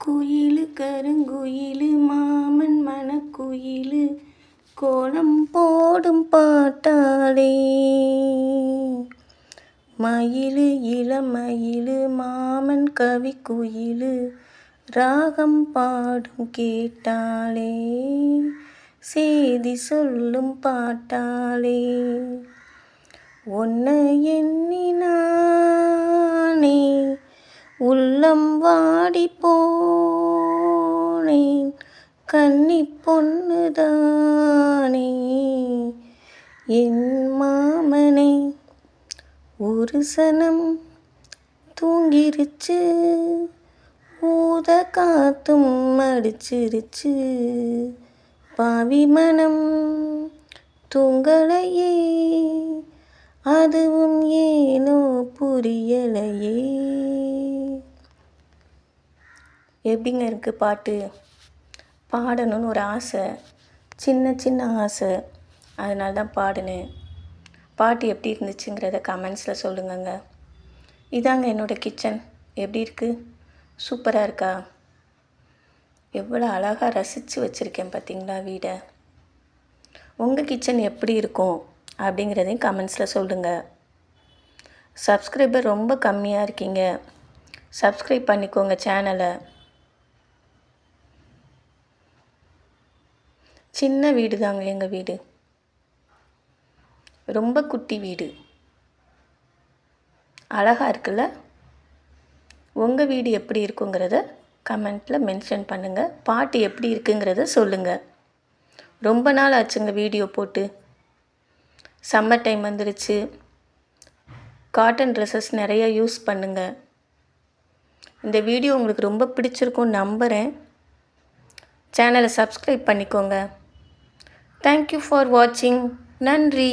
குயிலு கருங்குயிலு மாமன் மணக்குயிலு கோலம் போடும் பாட்டாளே. மயிலு இளமயிலு மாமன் கவிக்குயிலு ராகம் பாடும் கேட்டாளே. செய்தி சொல்லும் பாட்டாளே. ஒன்ன எண்ணினானே உள்ளம் வாடி போனேன் கன்னி பொண்ணுதானே என் மாமனே. ஒரு சனம் தூங்கிருச்சு ஊத காத்தும் அடிச்சிருச்சு பாவி மனம் தூங்கலையே அதுவும் ஏனோ புரியலையே. எப்படிங்க இருக்குது பாட்டு? பாடணும்னு ஒரு ஆசை, சின்ன சின்ன ஆசை, அதனால தான் பாடினேன். பாட்டு எப்படி இருந்துச்சுங்கிறத கமெண்ட்ஸில் சொல்லுங்கங்க. இதாங்க என்னோடய கிச்சன். எப்படி இருக்குது? சூப்பராக இருக்கா? எவ்வளோ அழகாக ரசித்து வச்சுருக்கேன் பார்த்தீங்களா வீடை. உங்கள் கிச்சன் எப்படி இருக்கும் அப்படிங்கிறதையும் கமெண்ட்ஸில் சொல்லுங்கள். சப்ஸ்கிரைபர் ரொம்ப கம்மியாக இருக்கீங்க, சப்ஸ்கிரைப் பண்ணிக்கோங்க சேனலை. சின்ன வீடு தாங்க எங்கள் வீடு, ரொம்ப குட்டி வீடு. அழகாக இருக்குல்ல? உங்கள் வீடு எப்படி இருக்குங்கிறத கமெண்ட்டில் மென்ஷன் பண்ணுங்கள். பாட்டு எப்படி இருக்குங்கிறத சொல்லுங்கள். ரொம்ப நாள் ஆச்சுங்க வீடியோ போட்டு. சம்மர் டைம் வந்துருச்சு. காட்டன் ட்ரெஸ்ஸஸ் நிறையா யூஸ் பண்ணுங்கள். இந்த வீடியோ உங்களுக்கு ரொம்ப பிடிச்சிருக்கும்னு நம்புகிறேன். சேனலை சப்ஸ்கிரைப் பண்ணிக்கோங்க. தேங்க்யூ ஃபார் வாட்சிங். நன்றி.